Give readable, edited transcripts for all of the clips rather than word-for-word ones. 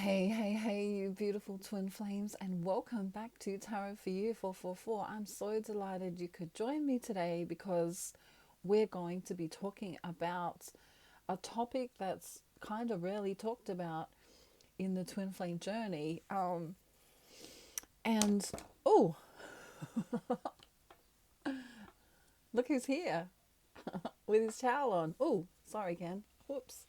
Hey, you beautiful twin flames, and welcome back to Tarot for You 444. I'm so delighted you could join me today because we're going to be talking about a topic that's kind of rarely talked about in the twin flame journey. And oh, look who's here with his towel on. Oh, sorry, Ken. Whoops.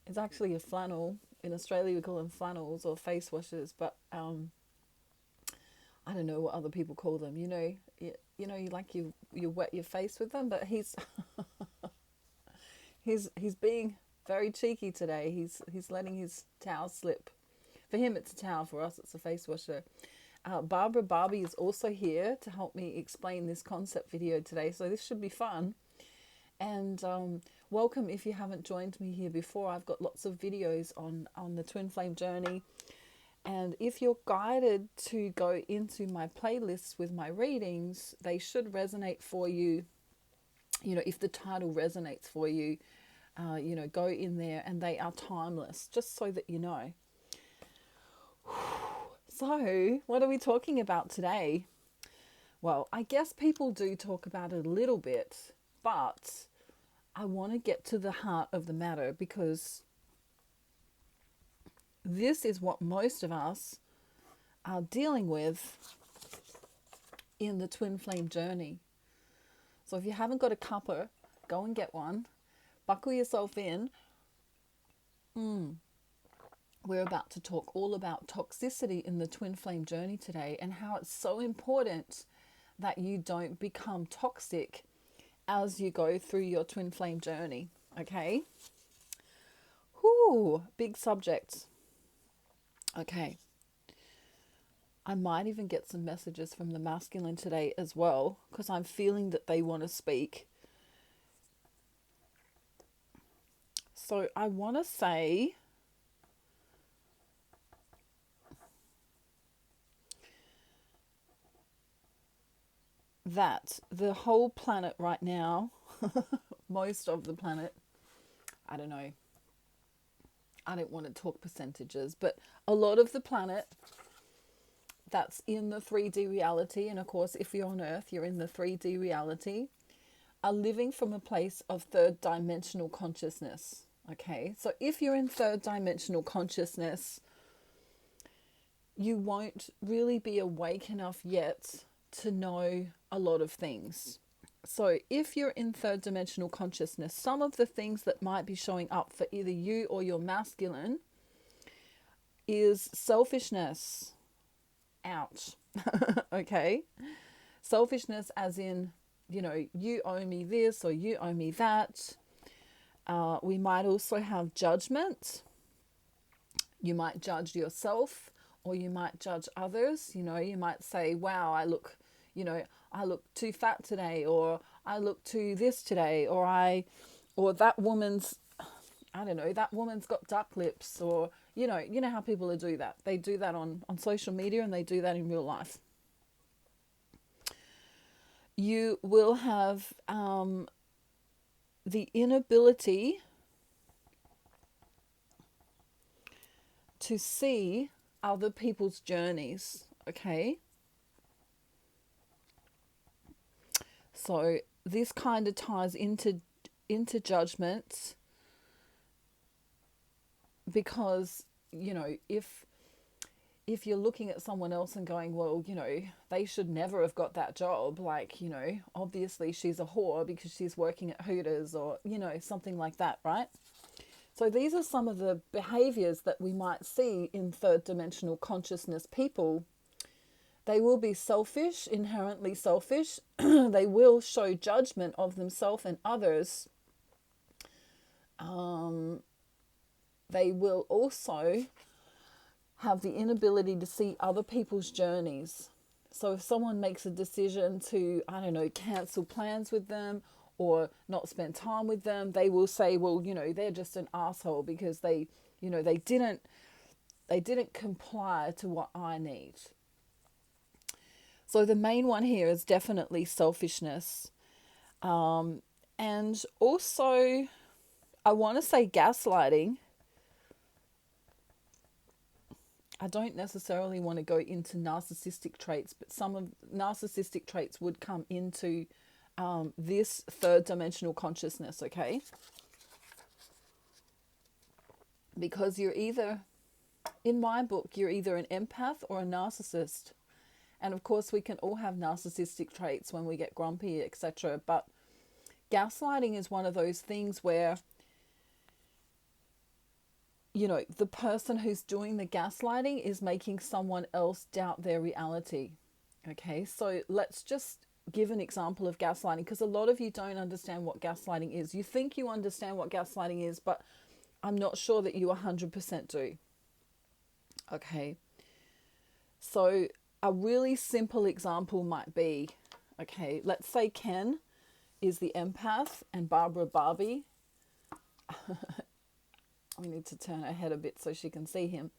It's actually a flannel. In Australia, we call them flannels or face washers, but I don't know what other people call them. You like you wet your face with them, but he's being very cheeky today. He's letting his towel slip. For him, it's a towel. For us, it's a face washer. Barbara Barbie is also here to help me explain this concept video today, so this should be fun. And welcome if you haven't joined me here before. I've got lots of videos on the twin flame journey. And if you're guided to go into my playlists with my readings, they should resonate for you. If the title resonates for you, go in there, and they are timeless, just so that you know. So, what are we talking about today? Well, I guess people do talk about it a little bit, but I want to get to the heart of the matter because this is what most of us are dealing with in the twin flame journey. So if you haven't got a cuppa, go and get one. Buckle yourself in. We're about to talk all about toxicity in the twin flame journey today and how it's so important that you don't become toxic as you go through your twin flame journey. Okay? Whoo, big subject. Okay. I might even get some messages from the masculine today as well, because I'm feeling that they want to speak. So I want to say that the whole planet right now, most of the planet, I don't know, I don't want to talk percentages, but a lot of the planet that's in the 3D reality, and of course if you're on Earth you're in the 3D reality, are living from a place of third dimensional consciousness. Okay, so if you're in third dimensional consciousness, you won't really be awake enough yet to know a lot of things. So if you're in third dimensional consciousness, some of the things that might be showing up for either you or your masculine is selfishness. Ouch. Okay. Selfishness as in, you owe me this or you owe me that. We might also have judgment. You might judge yourself or you might judge others. You might say, wow, I look too fat today, or I look too this today, or that woman's, I don't know, that woman's got duck lips, or, you know how people do that. They do that on social media and they do that in real life. You will have the inability to see other people's journeys, okay? So this kind of ties into judgment, because if you're looking at someone else and going, well, they should never have got that job, like, obviously she's a whore because she's working at Hooters, or something like that, right? So these are some of the behaviors that we might see in third dimensional consciousness people. They will be selfish, inherently selfish. They will show judgment of themselves and others. They will also have the inability to see other people's journeys. So if someone makes a decision to, I don't know, cancel plans with them or not spend time with them, they will say, well, they're just an asshole because they didn't comply to what I need. So the main one here is definitely selfishness. And also, I want to say gaslighting. I don't necessarily want to go into narcissistic traits, but some of narcissistic traits would come into this third dimensional consciousness, okay? Because you're either, in my book, you're either an empath or a narcissist. And of course, we can all have narcissistic traits when we get grumpy, etc. But gaslighting is one of those things where, you know, the person who's doing the gaslighting is making someone else doubt their reality. Okay, so let's just give an example of gaslighting, because a lot of you don't understand what gaslighting is. You think you understand what gaslighting is, but I'm not sure that you 100% do. Okay, so a really simple example might be, okay, let's say Ken is the empath and Barbara Barbie, we need to turn her head a bit so she can see him,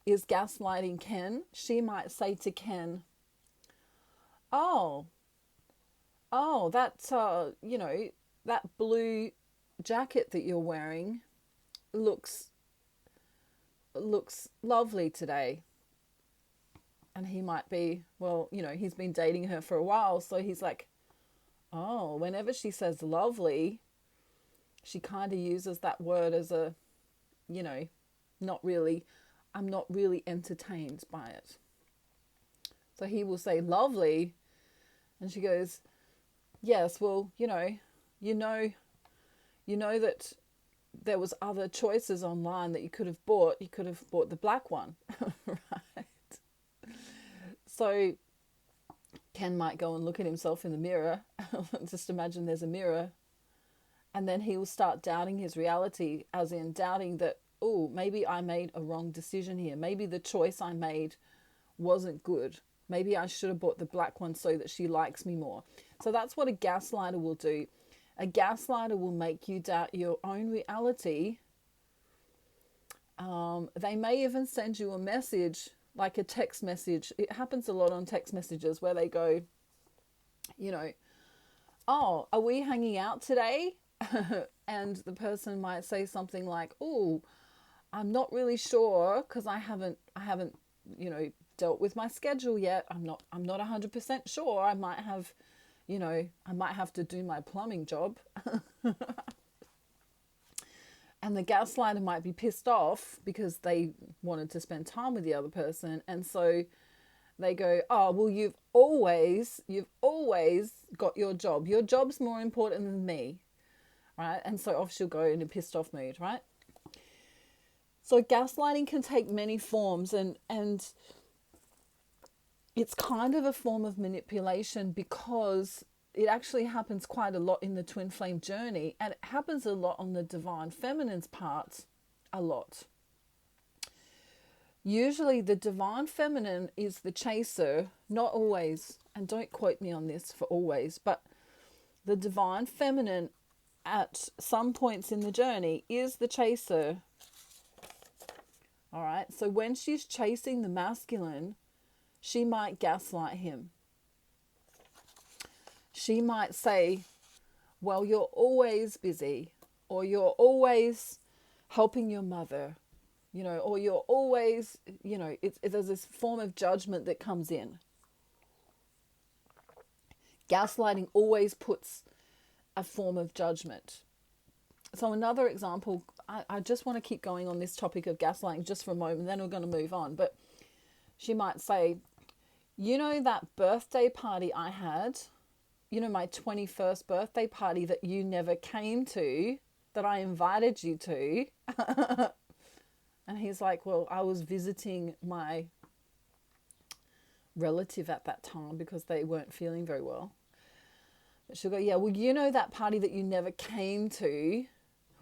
is gaslighting Ken. She might say to Ken, oh, that, you know, that blue jacket that you're wearing looks lovely today. And he might be, well, you know, he's been dating her for a while, so he's like, oh, whenever she says lovely, she kind of uses that word as a, you know, I'm not really entertained by it. So he will say lovely, and she goes, yes, well, you know that there was other choices online that you could have bought. You could have bought the black one, right? So Ken might go and look at himself in the mirror. Just imagine there's a mirror. And then he will start doubting his reality, as in doubting that, oh, maybe I made a wrong decision here. Maybe the choice I made wasn't good. Maybe I should have bought the black one so that she likes me more. So that's what a gaslighter will do. A gaslighter will make you doubt your own reality. They may even send you a message, like a text message. It happens a lot on text messages where they go, you know, oh, are we hanging out today? And the person might say something like, oh, I'm not really sure because I haven't, you know, dealt with my schedule yet. I'm not 100% sure. I might have to do my plumbing job. And the gaslighter might be pissed off because they wanted to spend time with the other person. And so they go, oh, well, you've always got your job. Your job's more important than me, right? And so off she'll go in a pissed off mood, right? So gaslighting can take many forms, and it's kind of a form of manipulation because it actually happens quite a lot in the twin flame journey, and it happens a lot on the divine feminine's part, a lot. Usually the divine feminine is the chaser, not always, and don't quote me on this for always, but the divine feminine at some points in the journey is the chaser. All right, so when she's chasing the masculine, she might gaslight him. She might say, well, you're always busy, or you're always helping your mother, you know, or you're always, you know, there's this form of judgment that comes in. Gaslighting always puts a form of judgment. So another example, I just want to keep going on this topic of gaslighting just for a moment, then we're going to move on. But she might say, you know, that birthday party I had, you know, my 21st birthday party that you never came to, that I invited you to. And he's like, well, I was visiting my relative at that time because they weren't feeling very well. But she'll go, yeah, well, you know that party that you never came to?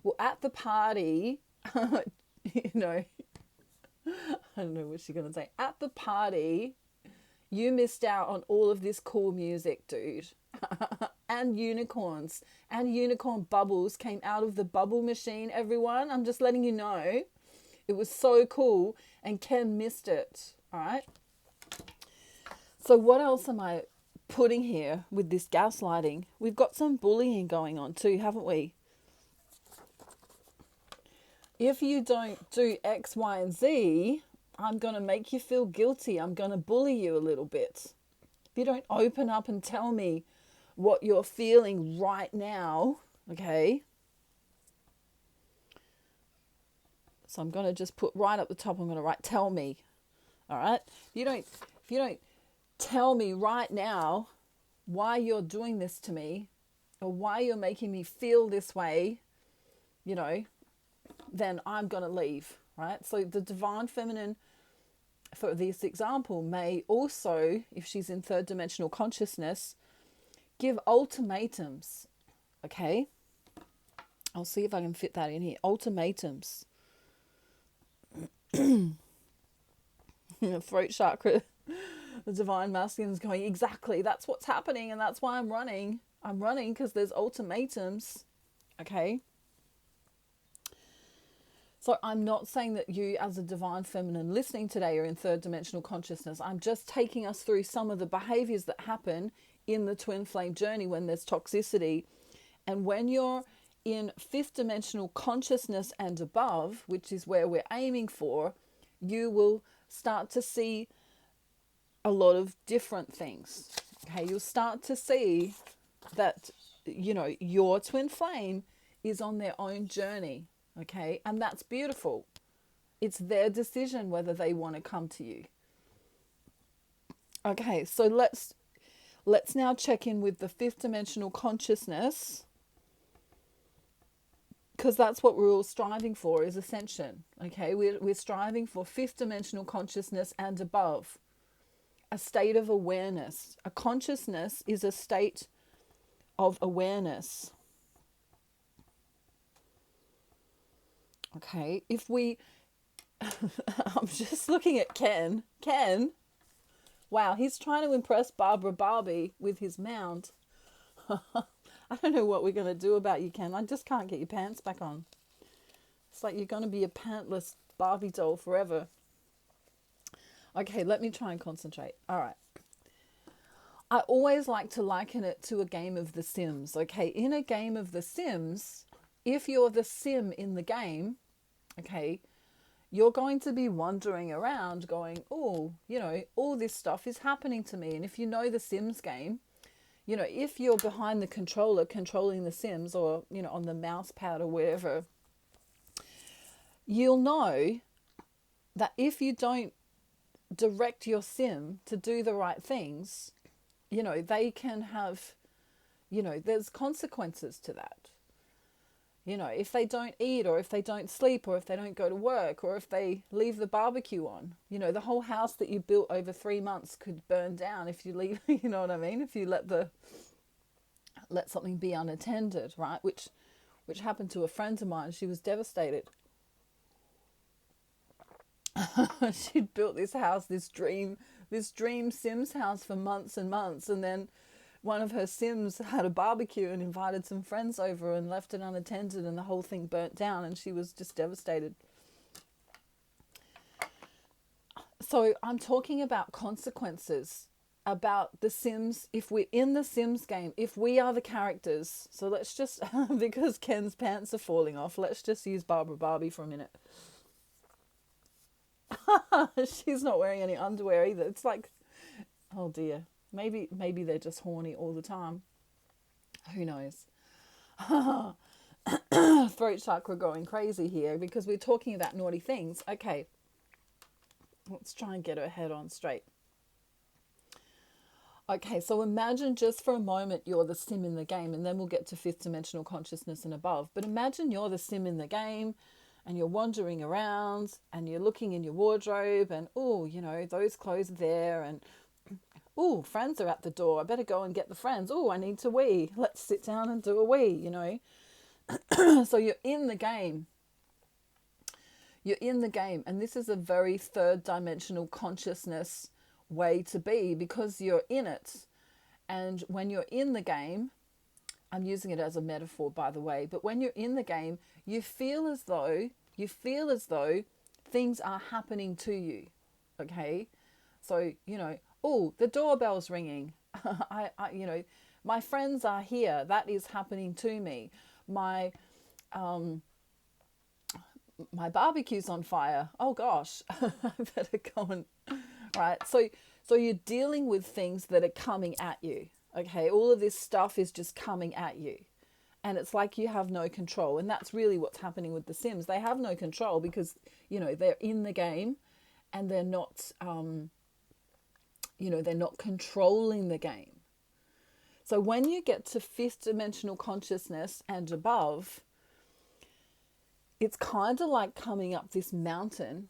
Well, at the party, you know, I don't know what she's going to say. At the party, you missed out on all of this cool music, dude. And unicorns. And unicorn bubbles came out of the bubble machine, everyone. I'm just letting you know. It was so cool. And Ken missed it. All right. So what else am I putting here with this gaslighting? We've got some bullying going on too, haven't we? If you don't do X, Y, and Z, I'm going to make you feel guilty. I'm going to bully you a little bit. If you don't open up and tell me what you're feeling right now, okay? So I'm going to just put right up the top, I'm going to write, tell me. All right? If you don't tell me right now why you're doing this to me or why you're making me feel this way, you know, then I'm going to leave, right? So the divine feminine, for this example, may also, if she's in third dimensional consciousness, give ultimatums, okay? I'll see if I can fit that in here. Ultimatums. Throat chakra, the divine masculine is going, exactly, that's what's happening and that's why I'm running. I'm running because there's ultimatums, okay? So I'm not saying that you as a divine feminine listening today are in third dimensional consciousness. I'm just taking us through some of the behaviors that happen in the twin flame journey when there's toxicity. And when you're in fifth dimensional consciousness and above, which is where we're aiming for, you will start to see a lot of different things. Okay, you'll start to see that, you know, your twin flame is on their own journey. Okay, and that's beautiful. It's their decision whether they want to come to you. Okay, so let's now check in with the fifth dimensional consciousness, because that's what we're all striving for, is ascension. Okay, we're striving for fifth dimensional consciousness and above, a state of awareness. A consciousness is a state of awareness. Okay, if we, I'm just looking at Ken. Ken, wow, he's trying to impress Barbara Barbie with his mount. I don't know what we're going to do about you, Ken. I just can't get your pants back on. It's like you're going to be a pantless Barbie doll forever. Okay, let me try and concentrate. All right. I always like to liken it to a game of The Sims. Okay, in a game of The Sims, if you're the sim in the game, okay, you're going to be wandering around going, oh, you know, all this stuff is happening to me. And if you know the Sims game, you know, if you're behind the controller controlling the Sims, or, you know, on the mouse pad or wherever, you'll know that if you don't direct your sim to do the right things, you know, they can have, you know, there's consequences to that. You know, if they don't eat, or if they don't sleep, or if they don't go to work, or if they leave the barbecue on, you know, the whole house that you built over 3 months could burn down if you leave, you know what I mean? If you let something be unattended, right? Which happened to a friend of mine. She was devastated. She'd built this house, this dream Sims house for months and months, and then one of her Sims had a barbecue and invited some friends over and left it unattended, and the whole thing burnt down, and she was just devastated. So I'm talking about consequences, about the Sims. If we're in the Sims game, if we are the characters, so let's just, because Ken's pants are falling off, let's just use Barbara Barbie for a minute. She's not wearing any underwear either. It's like, oh dear. Maybe they're just horny all the time. Who knows? Throat chakra going crazy here because we're talking about naughty things. Okay. Let's try and get her head on straight. Okay, so imagine just for a moment you're the sim in the game, and then we'll get to fifth dimensional consciousness and above. But imagine you're the sim in the game, and you're wandering around, and you're looking in your wardrobe, and oh, you know, those clothes are there, and oh, friends are at the door. I better go and get the friends. Oh, I need to wee. Let's sit down and do a wee, you know. So you're in the game. You're in the game, and this is a very third dimensional consciousness way to be, because you're in it. And when you're in the game, I'm using it as a metaphor, by the way, but when you're in the game, you feel as though things are happening to you. Okay, so you know, oh, the doorbell's ringing. You know, my friends are here. That is happening to me. My my barbecue's on fire. Oh gosh, I better go and, right? So you're dealing with things that are coming at you. Okay, all of this stuff is just coming at you. And it's like you have no control. And that's really what's happening with the Sims. They have no control because, they're in the game and they're not, they're not controlling the game. So when you get to fifth dimensional consciousness and above, it's kind of like coming up this mountain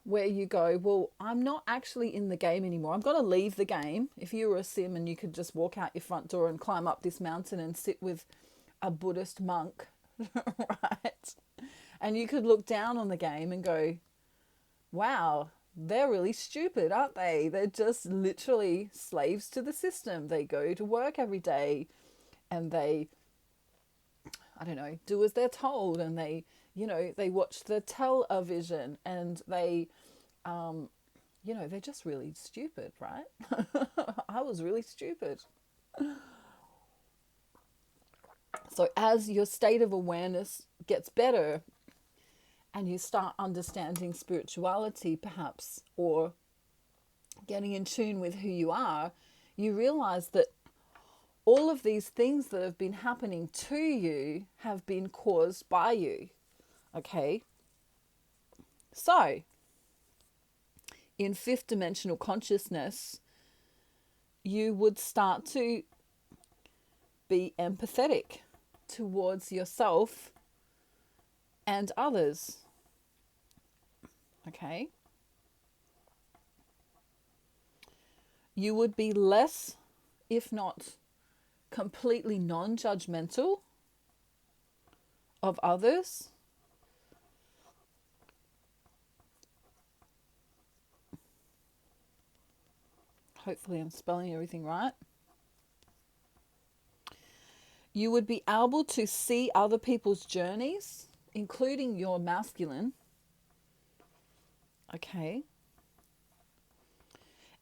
where you go, well, I'm not actually in the game anymore. I'm going to leave the game. If you were a Sim and you could just walk out your front door and climb up this mountain and sit with a Buddhist monk, right? And you could look down on the game and go, wow, they're really stupid, aren't they? They're just literally slaves to the system. They go to work every day and they, I don't know, do as they're told, and they, they watch the television and they, they're just really stupid, right? I was really stupid. So as your state of awareness gets better and you start understanding spirituality perhaps, or getting in tune with who you are, you realize that all of these things that have been happening to you have been caused by you. Okay? So, in fifth dimensional consciousness, you would start to be empathetic towards yourself and others. Okay? You would be less, if not completely non-judgmental of others. Hopefully I'm spelling everything right. You would be able to see other people's journeys, including your masculine. Okay.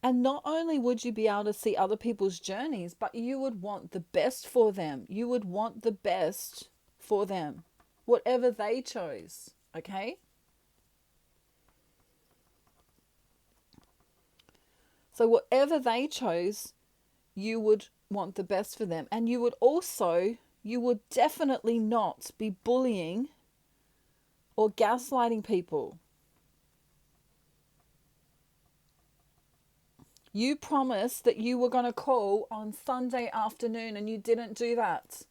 And not only would you be able to see other people's journeys, but you would want the best for them. You would want the best for them, whatever they chose. Okay? So whatever they chose, you would want the best for them. And you would definitely not be bullying or gaslighting people. You promised that you were going to call on Sunday afternoon and you didn't do that.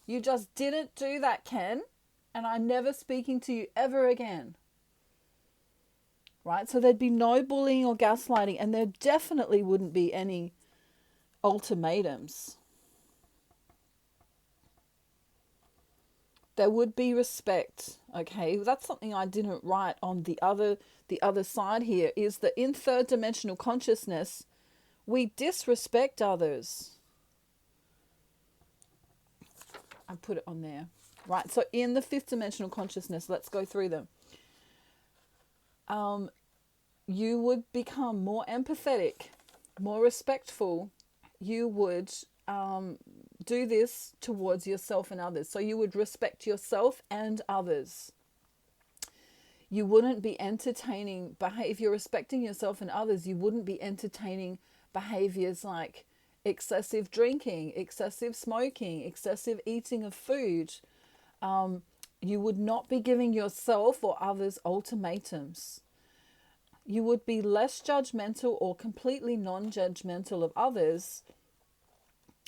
You just didn't do that, Ken. And I'm never speaking to you ever again. Right? So there'd be no bullying or gaslighting, and there definitely wouldn't be any ultimatums. There would be respect. Okay? That's something I didn't write on the other side here, is that in third dimensional consciousness, we disrespect others. I put it on there. Right, so in the fifth dimensional consciousness, let's go through them. You would become more empathetic, more respectful. You would do this towards yourself and others. So you would respect yourself and others. You wouldn't be entertaining, if you're respecting yourself and others, you wouldn't be entertaining behaviors like excessive drinking, excessive smoking, excessive eating of food. You would not be giving yourself or others ultimatums. You would be less judgmental or completely non-judgmental of others,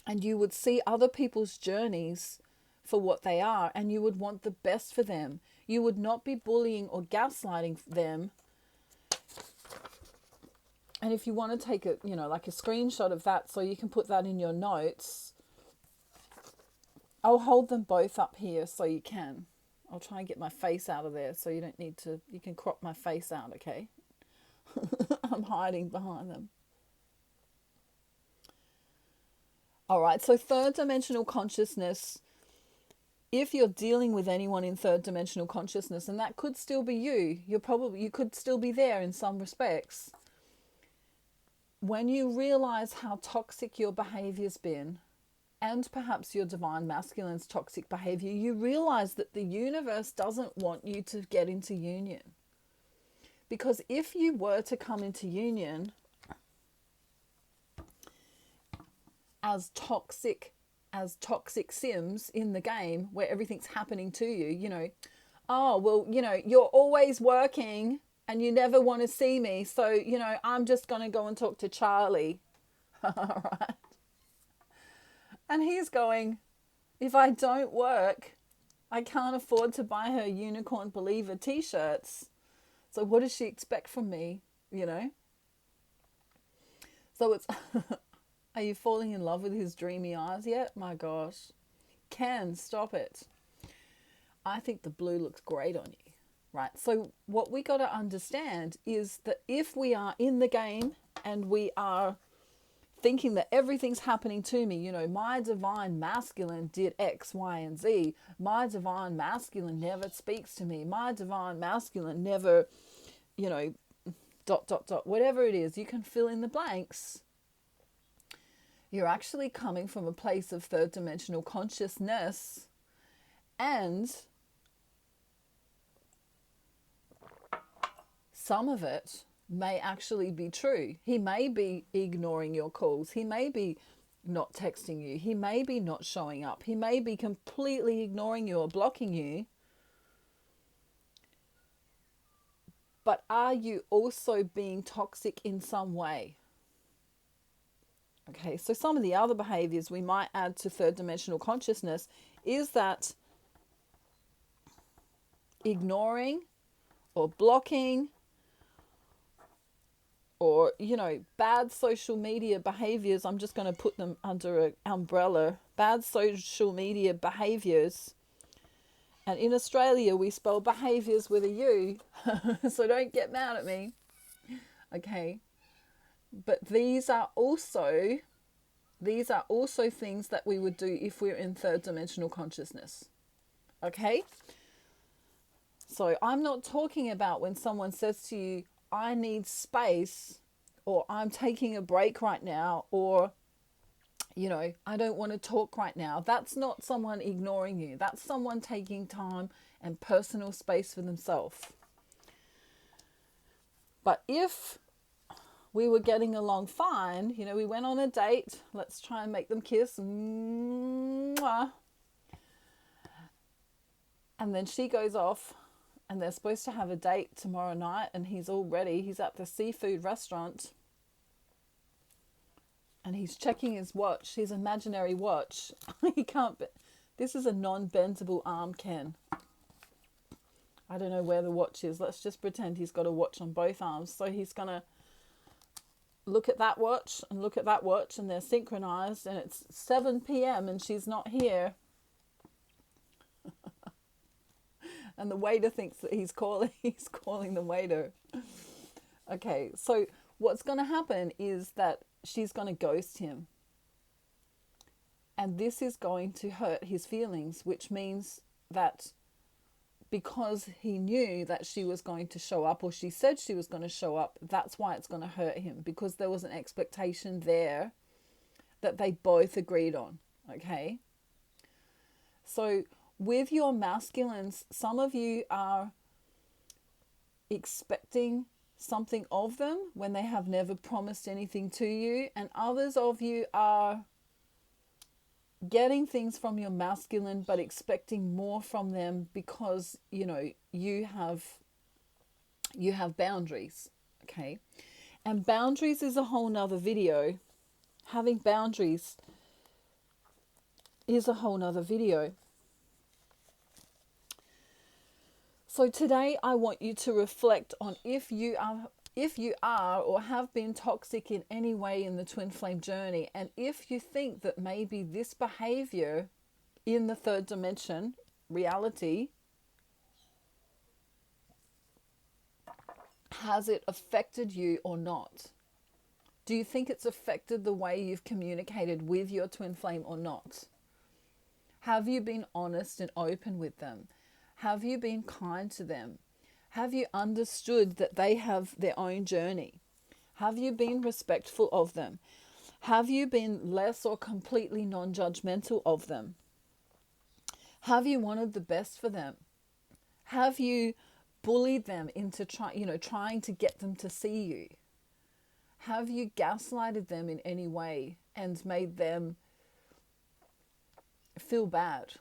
and you would see other people's journeys for what they are, and you would want the best for them. You would not be bullying or gaslighting them. And if you want to take a, like a screenshot of that so you can put that in your notes, I'll hold them both up here so you can. I'll try and get my face out of there so you don't need to, you can crop my face out, okay? I'm hiding behind them. All right, so third dimensional consciousness, if you're dealing with anyone in third dimensional consciousness, and that could still be you, you could still be there in some respects. When you realize how toxic your behavior's been, and perhaps your divine masculine's toxic behavior, you realize that the universe doesn't want you to get into union. Because if you were to come into union as toxic Sims in the game where everything's happening to you, you know, oh, well, you know, you're always working and you never want to see me. So, you know, I'm just going to go and talk to Charlie. All right. And he's going, if I don't work, I can't afford to buy her Unicorn Believer t-shirts. So what does she expect from me, you know? So it's, are you falling in love with his dreamy eyes yet? My gosh. Ken, stop it. I think the blue looks great on you, right? So what we got to understand is that if we are in the game and we are thinking that everything's happening to me, you know, my divine masculine did X, Y, and Z. My divine masculine never speaks to me. My divine masculine never, you know, ... Whatever it is, you can fill in the blanks. You're actually coming from a place of third dimensional consciousness, and some of it may actually be true. He may be ignoring your calls. He may be not texting you. He may be not showing up. He may be completely ignoring you or blocking you. But are you also being toxic in some way? Okay, so some of the other behaviors we might add to third dimensional consciousness is that ignoring or blocking, or, you know, bad social media behaviors. I'm just going to put them under an umbrella. Bad social media behaviors. And in Australia, we spell behaviors with a U. So don't get mad at me. Okay. But these are also things that we would do if we're in third dimensional consciousness. Okay. So I'm not talking about when someone says to you, I need space, or I'm taking a break right now, or, you know, I don't want to talk right now. That's not someone ignoring you. That's someone taking time and personal space for themselves. But if we were getting along fine, you know, we went on a date, let's try and make them kiss. Mwah. And then she goes off, and they're supposed to have a date tomorrow night, and he's all ready. He's at the seafood restaurant, and he's checking his watch, his imaginary watch. He can't, this is a non-bendable arm, Ken. I don't know where the watch is. Let's just pretend he's got a watch on both arms. So he's going to look at that watch and look at that watch, and they're synchronized, and it's 7 p.m. and she's not here. And the waiter thinks that he's calling the waiter. Okay, so what's going to happen is that she's going to ghost him. And this is going to hurt his feelings, which means that because he knew that she was going to show up, or she said she was going to show up, that's why it's going to hurt him, because there was an expectation there that they both agreed on. Okay? So with your masculines, some of you are expecting something of them when they have never promised anything to you, and others of you are getting things from your masculine but expecting more from them because, you know, you have boundaries. Okay? And boundaries is a whole nother video. Having boundaries is a whole nother video. So today I want you to reflect on if you are or have been toxic in any way in the twin flame journey, and if you think that maybe this behavior in the third dimension reality, has it affected you or not? Do you think it's affected the way you've communicated with your twin flame or not? Have you been honest and open with them? Have you been kind to them? Have you understood that they have their own journey? Have you been respectful of them? Have you been less or completely non-judgmental of them? Have you wanted the best for them? Have you bullied them into trying to get them to see you? Have you gaslighted them in any way and made them feel bad?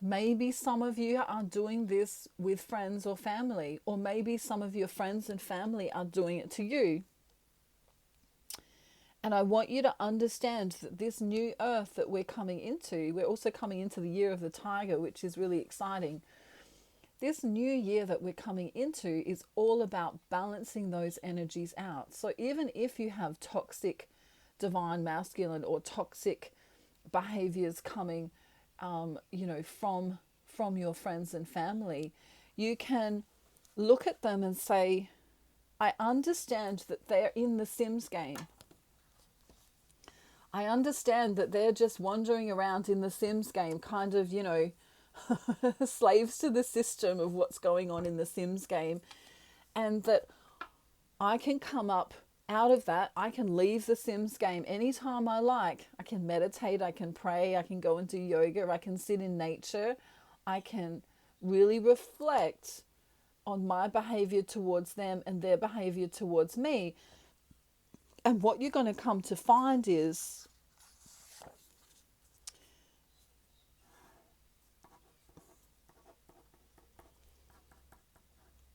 Maybe some of you are doing this with friends or family, or maybe some of your friends and family are doing it to you. And I want you to understand that this new earth that we're coming into, we're also coming into the year of the tiger, which is really exciting. This new year that we're coming into is all about balancing those energies out. So even if you have toxic divine masculine or toxic behaviors coming, from your friends and family, you can look at them and say, I understand that they're in the Sims game. I understand that they're just wandering around in the Sims game, kind of, slaves to the system of what's going on in the Sims game. And that I can come up out of that. I can leave the Sims game anytime I like. I can meditate, I can pray, I can go and do yoga, I can sit in nature. I can really reflect on my behavior towards them and their behavior towards me. And what you're going to come to find is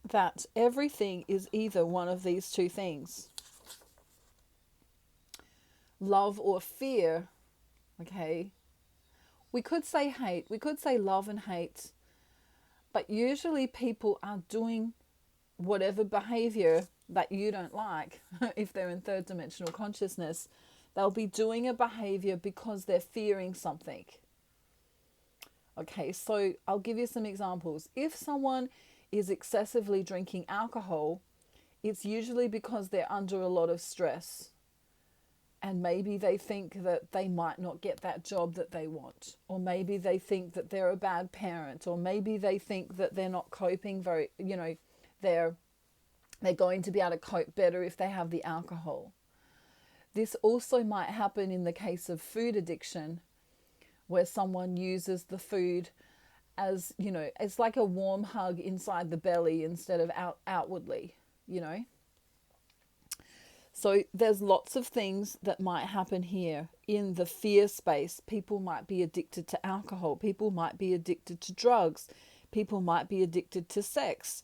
that everything is either one of these two things. Love or fear, okay? We could say hate, we could say love and hate, but usually people are doing whatever behavior that you don't like. If they're in third dimensional consciousness, they'll be doing a behavior because they're fearing something. Okay, so I'll give you some examples. If someone is excessively drinking alcohol, it's usually because they're under a lot of stress. And maybe they think that they might not get that job that they want. Or maybe they think that they're a bad parent. Or maybe they think that they're not coping very, they're going to be able to cope better if they have the alcohol. This also might happen in the case of food addiction, where someone uses the food as, it's like a warm hug inside the belly instead of outwardly, So there's lots of things that might happen here in the fear space. People might be addicted to alcohol. People might be addicted to drugs. People might be addicted to sex.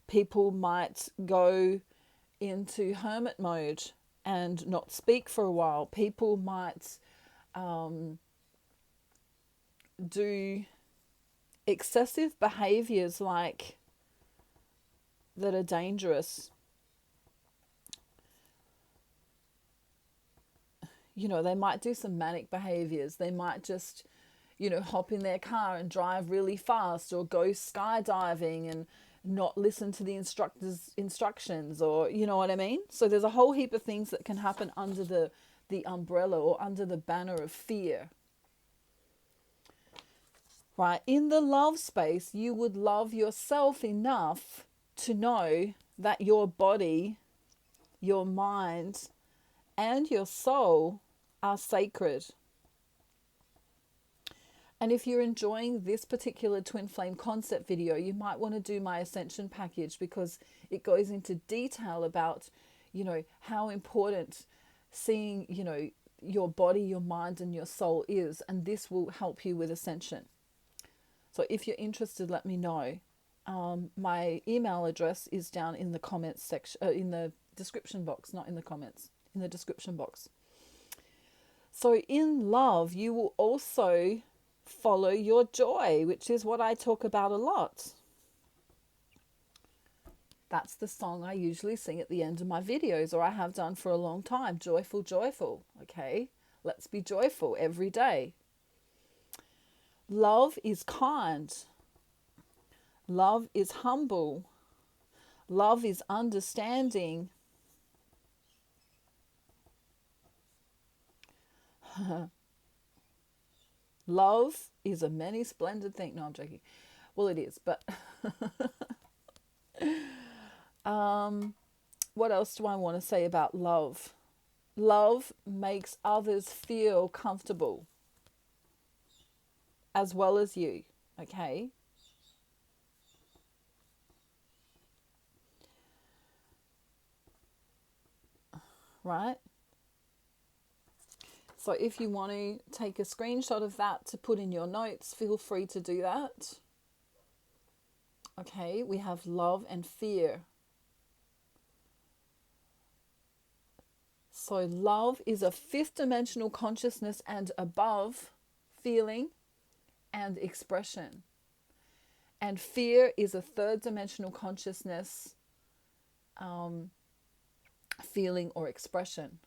People might go into hermit mode and not speak for a while. People might do excessive behaviors like that are dangerous. They might do some manic behaviors. They might just, hop in their car and drive really fast, or go skydiving and not listen to the instructor's instructions, or you know what I mean? So there's a whole heap of things that can happen under the umbrella or under the banner of fear. Right? In the love space, you would love yourself enough to know that your body, your mind, and your soul are sacred. And if you're enjoying this particular twin flame concept video, you might want to do my ascension package, because it goes into detail about, how important seeing, your body, your mind, and your soul is. And this will help you with ascension. So if you're interested, let me know. My email address is down in the comments section, in the description box, not in the comments, in the description box. So in love, you will also follow your joy, which is what I talk about a lot. That's the song I usually sing at the end of my videos, or I have done for a long time. Joyful, joyful. Okay, let's be joyful every day. Love is kind. Love is humble. Love is understanding. Love is a many splendid thing. No, I'm joking. Well, it is, but what else do I want to say about love? Love makes others feel comfortable as well as you, okay? Right? So if you want to take a screenshot of that to put in your notes, feel free to do that. Okay, we have love and fear. So love is a fifth dimensional consciousness and above feeling and expression. And fear is a third dimensional consciousness, feeling or expression.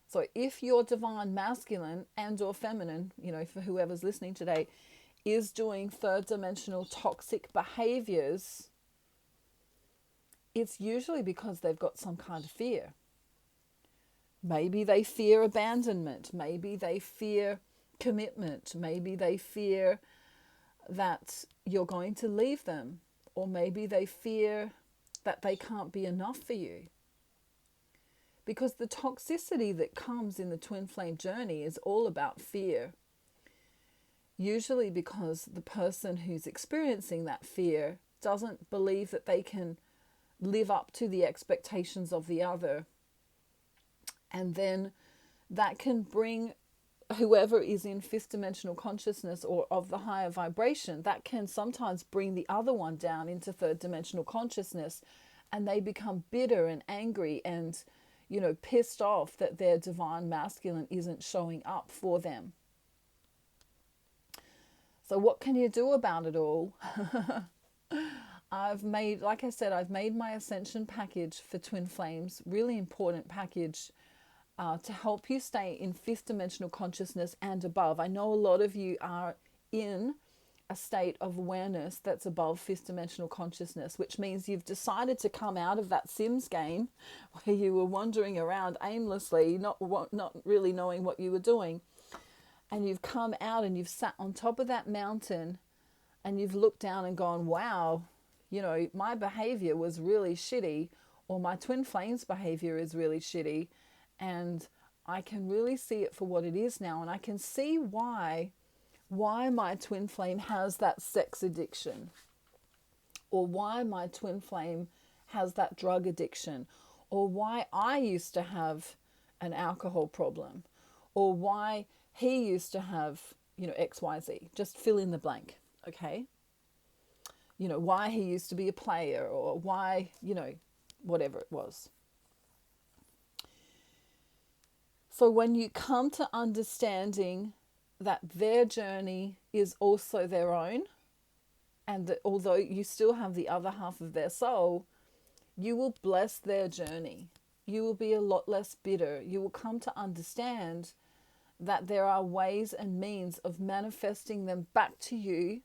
So if your divine masculine and or feminine, for whoever's listening today, is doing third dimensional toxic behaviors, it's usually because they've got some kind of fear. Maybe they fear abandonment. Maybe they fear commitment. Maybe they fear that you're going to leave them. Or maybe they fear that they can't be enough for you. Because the toxicity that comes in the twin flame journey is all about fear. Usually because the person who's experiencing that fear doesn't believe that they can live up to the expectations of the other. And then that can bring whoever is in fifth dimensional consciousness or of the higher vibration, that can sometimes bring the other one down into third dimensional consciousness, and they become bitter and angry and pissed off that their divine masculine isn't showing up for them. So what can you do about it all? I've made my ascension package for twin flames, really important package, to help you stay in fifth dimensional consciousness and above. I know a lot of you are in a state of awareness that's above fifth dimensional consciousness, which means you've decided to come out of that Sims game where you were wandering around aimlessly, not really knowing what you were doing. And you've come out and you've sat on top of that mountain and you've looked down and gone, wow, my behavior was really shitty, or my twin flame's behavior is really shitty. And I can really see it for what it is now. And I can see why my twin flame has that sex addiction, or why my twin flame has that drug addiction, or why I used to have an alcohol problem, or why he used to have, XYZ. Just fill in the blank, okay? Why he used to be a player, or why, whatever it was. So when you come to understanding that their journey is also their own, and that although you still have the other half of their soul, you will bless their journey. You will be a lot less bitter. You will come to understand that there are ways and means of manifesting them back to you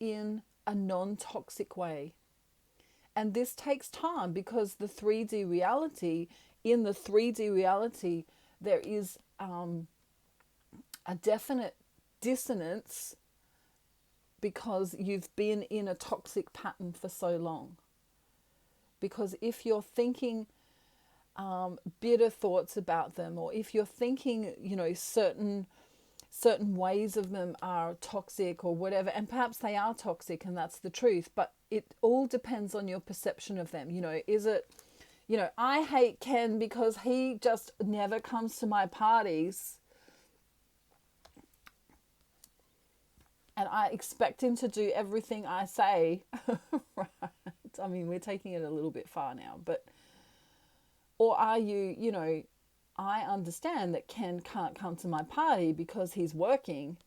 in a non-toxic way. And this takes time, because in the 3D reality, there is a definite dissonance because you've been in a toxic pattern for so long. Because if you're thinking bitter thoughts about them, or if you're thinking, certain ways of them are toxic or whatever, and perhaps they are toxic and that's the truth, but it all depends on your perception of them. Is it, I hate Ken because he just never comes to my parties and I expect him to do everything I say. Right? I mean, we're taking it a little bit far now, but, or are you, I understand that Ken can't come to my party because he's working,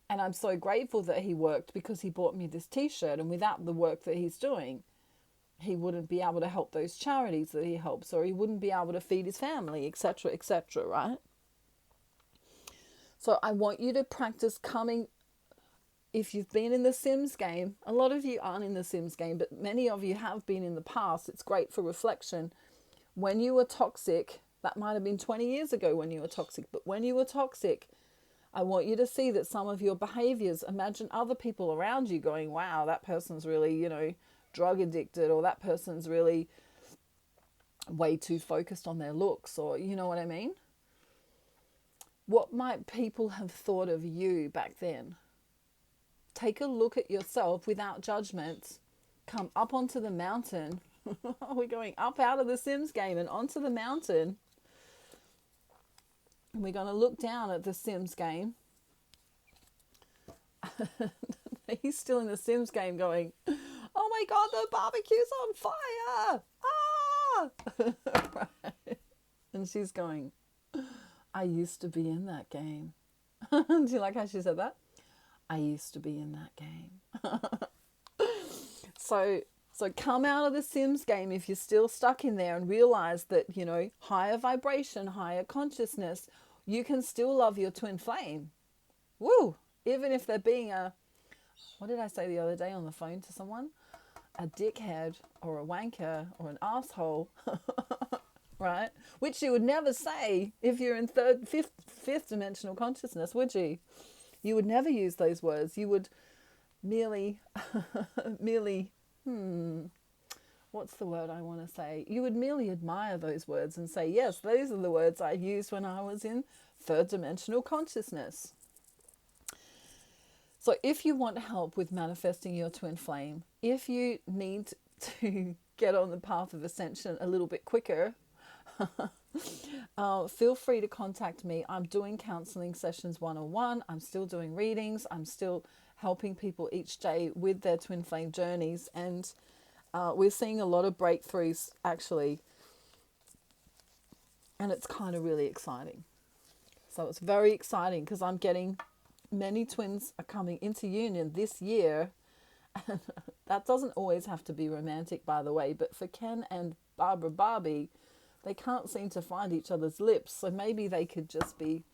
and I'm so grateful that he worked because he bought me this t-shirt, and without the work that he's doing, he wouldn't be able to help those charities that he helps, or he wouldn't be able to feed his family, etc., etc., right? So I want you to practice coming. If you've been in the Sims game, a lot of you aren't in the Sims game, but many of you have been in the past. It's great for reflection. When you were toxic, that might have been 20 years ago when you were toxic, but when you were toxic, I want you to see that some of your behaviors, imagine other people around you going, wow, that person's really, drug addicted, or that person's really, way too focused on their looks, or you know what I mean? What might people have thought of you back then? Take a look at yourself without judgment. Come up onto the mountain. We're going up out of the Sims game and onto the mountain. And we're going to look down at the Sims game. He's still in the Sims game going, oh my God, the barbecue's on fire. Ah! Right. And she's going, I used to be in that game. Do you like how she said that? I used to be in that game. So come out of the Sims game if you're still stuck in there, and realize that, you know, higher vibration, higher consciousness, you can still love your twin flame. Woo! Even if they're being what did I say the other day on the phone to someone? A dickhead or a wanker or an asshole, right? Which you would never say if you're in fifth dimensional consciousness, would you? You would never use those words. You would merely, what's the word I want to say? You would merely admire those words and say, yes, those are the words I used when I was in third dimensional consciousness. So if you want help with manifesting your twin flame, if you need to get on the path of ascension a little bit quicker, feel free to contact me. I'm doing counseling sessions one-on-one. I'm still doing readings. I'm still helping people each day with their twin flame journeys. And we're seeing a lot of breakthroughs, actually. And it's kind of really exciting. So it's very exciting because I'm getting many twins are coming into union this year. And that doesn't always have to be romantic, by the way. But for Ken and Barbara Barbie, they can't seem to find each other's lips. So maybe they could just be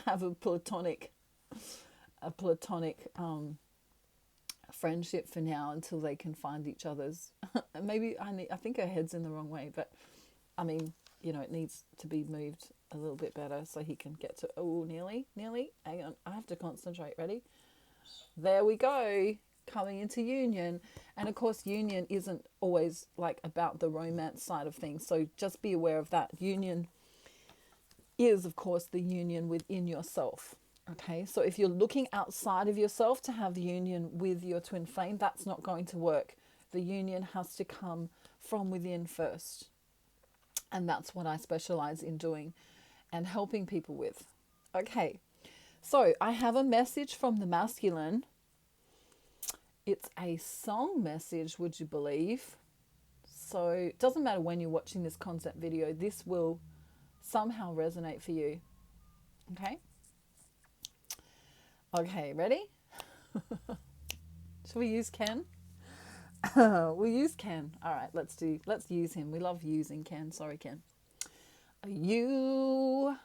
have a platonic friendship for now until they can find each other's. Maybe I think her head's in the wrong way, but I mean, you know, it needs to be moved a little bit better so he can get to, nearly, hang on, I have to concentrate, ready? There we go, coming into union. And of course, union isn't always like about the romance side of things, so just be aware of that. Union is, of course, the union within yourself. Okay, so if you're looking outside of yourself to have the union with your twin flame, that's not going to work. The union has to come from within first. And that's what I specialize in doing and helping people with. Okay, so I have a message from the masculine. It's a song message, would you believe? So it doesn't matter when you're watching this concept video, this will somehow resonate for you. Okay? Okay, ready? Shall we use Ken? We'll use Ken. All right, let's use him. We love using Ken. Sorry, Ken. You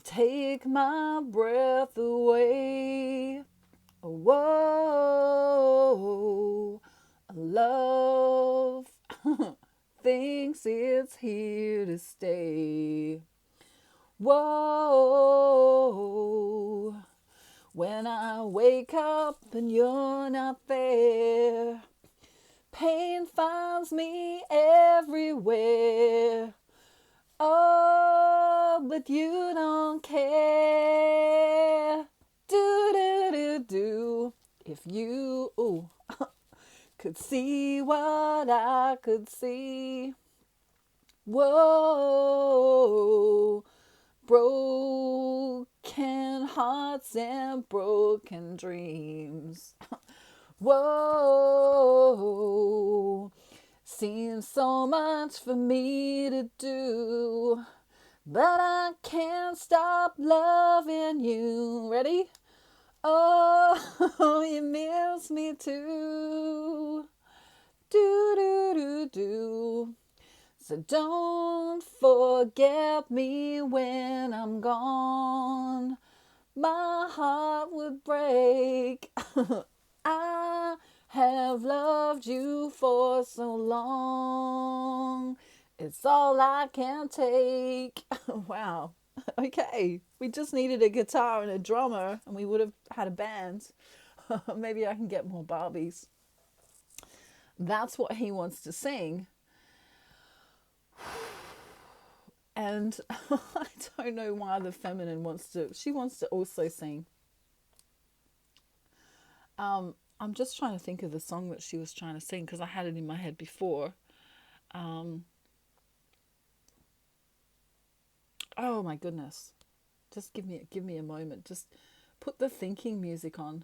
take my breath away. Whoa, love thinks it's here to stay. Whoa, when I wake up and you're not there, pain finds me everywhere. Oh, but you don't care. Do. If you could see what I could see. Whoa, broken hearts and broken dreams. Whoa, seems so much for me to do, but I can't stop loving you. Ready? Oh, you miss me too. Do. So don't forget me when I'm gone. My heart would break. I have loved you for so long. It's all I can take. Wow. Okay. We just needed a guitar and a drummer and we would have had a band. Maybe I can get more Barbies. That's what he wants to sing. And I don't know why the feminine she wants to also sing. I'm just trying to think of the song that she was trying to sing because I had it in my head before. Um, oh my goodness. Just give me a moment. Just put the thinking music on.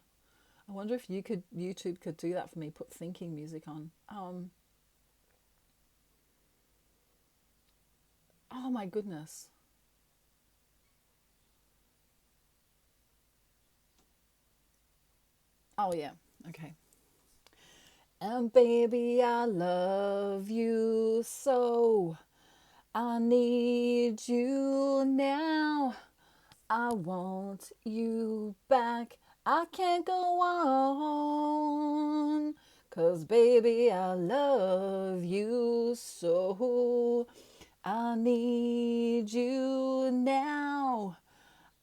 I wonder if YouTube could do that for me. Put thinking music on. Oh my goodness. Oh yeah. Okay. And baby, I love you so. I need you now. I want you back. I can't go on. 'Cause baby, I love you so. I need you now.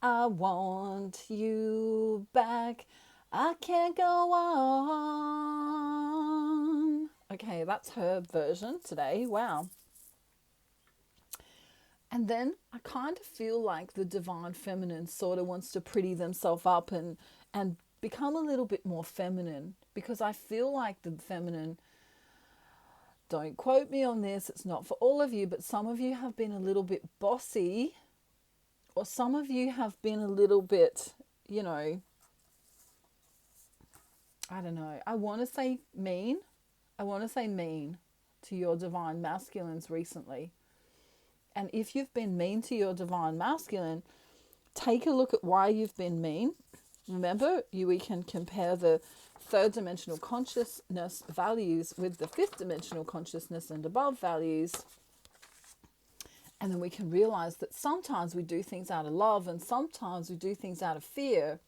I want you back. I can't go on. Okay, that's her version today. Wow. And then I kind of feel like the divine feminine sort of wants to pretty themselves up and become a little bit more feminine, because I feel like the feminine, don't quote me on this, it's not for all of you, but some of you have been a little bit bossy, or some of you have been a little bit, you know, I don't know. I want to say mean. I want to say mean to your divine masculines recently. And if you've been mean to your divine masculine, take a look at why you've been mean. Remember, we can compare the third dimensional consciousness values with the fifth dimensional consciousness and above values. And then we can realize that sometimes we do things out of love and sometimes we do things out of fear.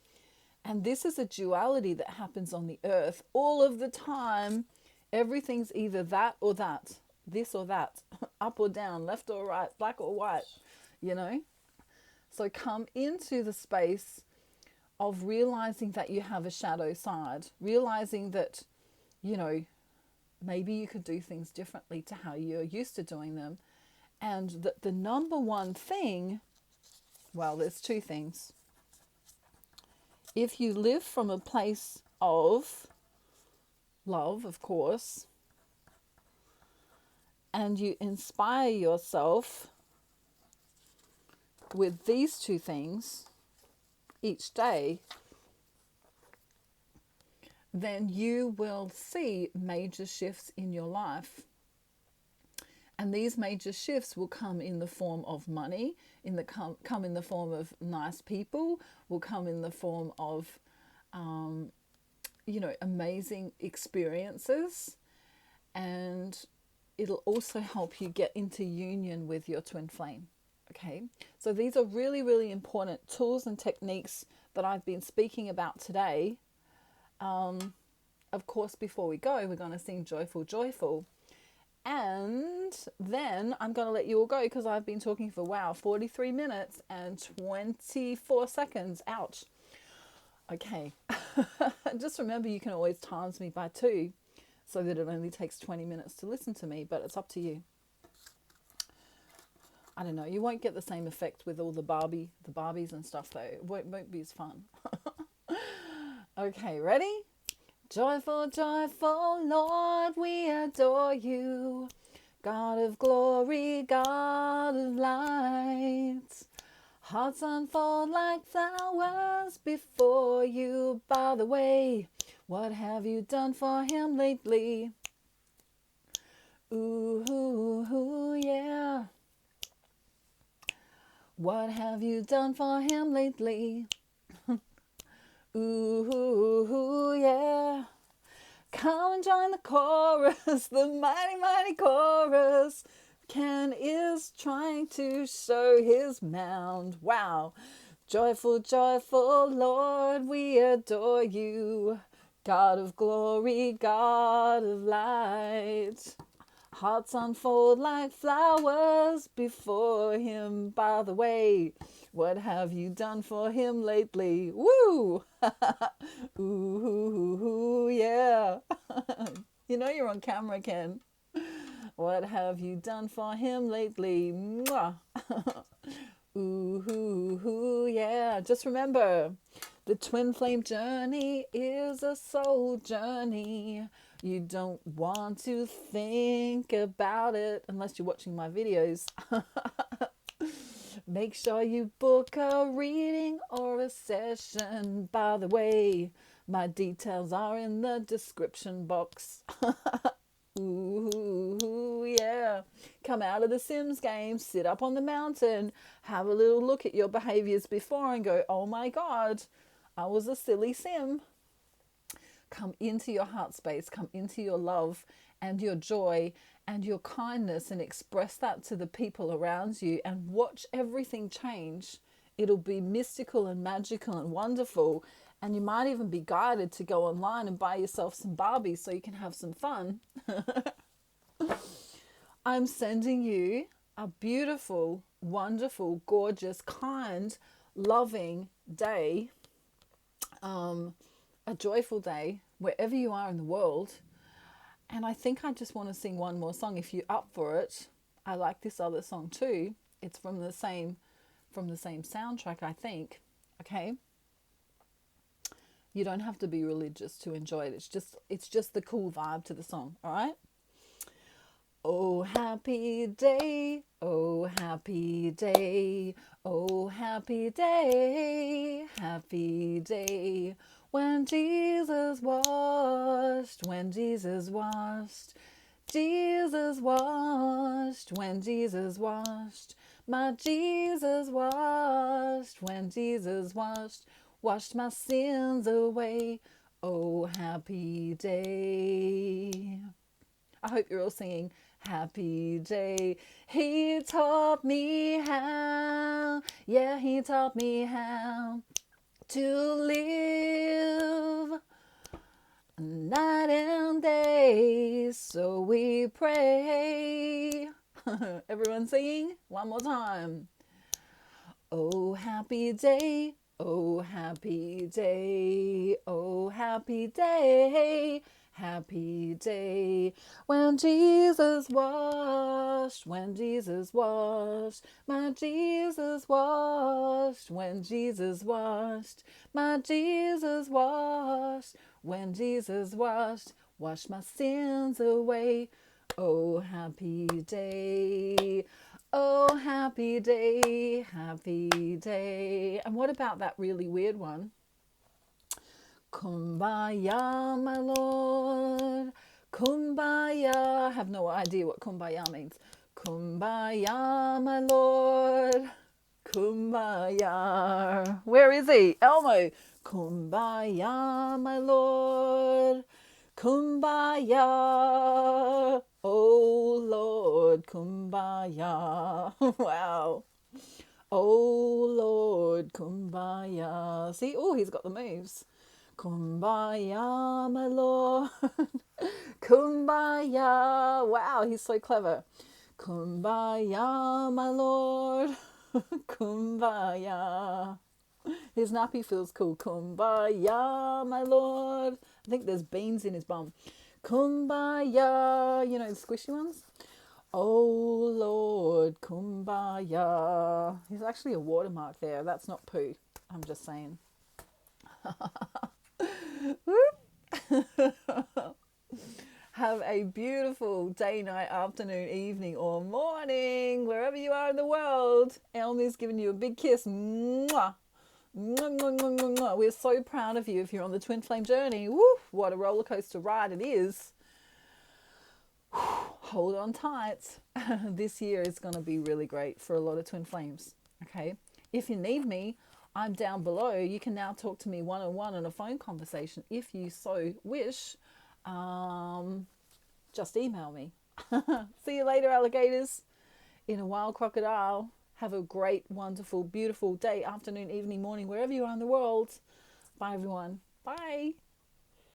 And this is a duality that happens on the earth all of the time. Everything's either that or that, this or that, up or down, left or right, black or white, you know? So come into the space of realizing that you have a shadow side, realizing that, you know, maybe you could do things differently to how you're used to doing them. And that the number one thing, well, there's two things. If you live from a place of love, of course, and you inspire yourself with these two things each day, then you will see major shifts in your life. And these major shifts will come in the form of money, come in the form of nice people, will come in the form of, you know, amazing experiences. And it'll also help you get into union with your twin flame. Okay, so these are really, really important tools and techniques that I've been speaking about today. Of course, before we go, we're going to sing Joyful, Joyful. And then I'm going to let you all go because I've been talking for, wow, 43 minutes and 24 seconds. Ouch. Okay. Just remember, you can always times me by 2 so that it only takes 20 minutes to listen to me, but it's up to you. I don't know. You won't get the same effect with all the Barbies and stuff though. It won't be as fun. Okay, ready? Joyful, joyful Lord, we adore you. God of glory, God of light. Hearts unfold like flowers before you. By the way, what have you done for him lately? Ooh, ooh, ooh, yeah. What have you done for him lately? Ooh, ooh, ooh, yeah. Come and join the chorus, the mighty, mighty chorus. Ken is trying to show his mound. Wow. Joyful, joyful Lord, we adore you. God of glory, God of light. Hearts unfold like flowers before him. By the way, what have you done for him lately? Woo! Ooh, ooh, ooh, yeah. You know you're on camera, Ken. What have you done for him lately? Mwah. Ooh, hoo, hoo, yeah. Just remember, the twin flame journey is a soul journey. You don't want to think about it unless you're watching my videos. Make sure you book a reading or a session. By the way, my details are in the description box. Ooh, yeah. Come out of the Sims game, sit up on the mountain, have a little look at your behaviors before and go, oh my God, I was a silly Sim. Come into your heart space, come into your love and your joy and your kindness and express that to the people around you and watch everything change. It'll be mystical and magical and wonderful. And you might even be guided to go online and buy yourself some Barbies so you can have some fun. I'm sending you a beautiful, wonderful, gorgeous, kind, loving day. A joyful day wherever you are in the world. And I think I just want to sing one more song if you're up for it. I like this other song too. It's from the same soundtrack, I think. Okay? You don't have to be religious to enjoy it. It's just the cool vibe to the song, all right? Oh happy day, oh happy day, oh happy day, happy day. When Jesus washed, when Jesus washed, Jesus washed, when Jesus washed, my Jesus washed, when Jesus washed, washed my sins away. Oh happy day. I hope you're all singing happy day. He taught me how, yeah, he taught me how to live night and day. So we pray. Everyone singing one more time. Oh happy day, oh happy day, oh happy day, happy day. When Jesus washed, when Jesus washed, my Jesus washed, when Jesus washed, my Jesus washed, when Jesus washed, washed my sins away. Oh happy day. Oh, happy day, happy day. And what about that really weird one? Kumbaya, my Lord. Kumbaya. I have no idea what kumbaya means. Kumbaya, my Lord. Kumbaya. Where is he? Elmo. Kumbaya, my Lord. Kumbaya. Oh Lord, kumbaya. Wow. Oh Lord, kumbaya. See, oh, he's got the moves. Kumbaya, my Lord. Kumbaya. Wow, he's so clever. Kumbaya, my Lord. Kumbaya. His nappy feels cool. Kumbaya, my Lord. I think there's beans in his bum. Kumbaya. You know, the squishy ones? Oh, Lord, kumbaya. He's actually a watermark there. That's not poo. I'm just saying. Have a beautiful day, night, afternoon, evening, or morning, wherever you are in the world. Elmi's giving you a big kiss. Mwah. Mwah, mwah, mwah, mwah, mwah. We're so proud of you if you're on the twin flame journey. Woo, what a roller coaster ride it is. Hold on tight. This year is going to be really great for a lot of twin flames. Okay. If you need me, I'm down below. You can now talk to me one-on-one in a phone conversation if you so wish. Just email me. See you later, alligators. In a wild crocodile. Have a great, wonderful, beautiful day, afternoon, evening, morning, wherever you are in the world. Bye, everyone. Bye.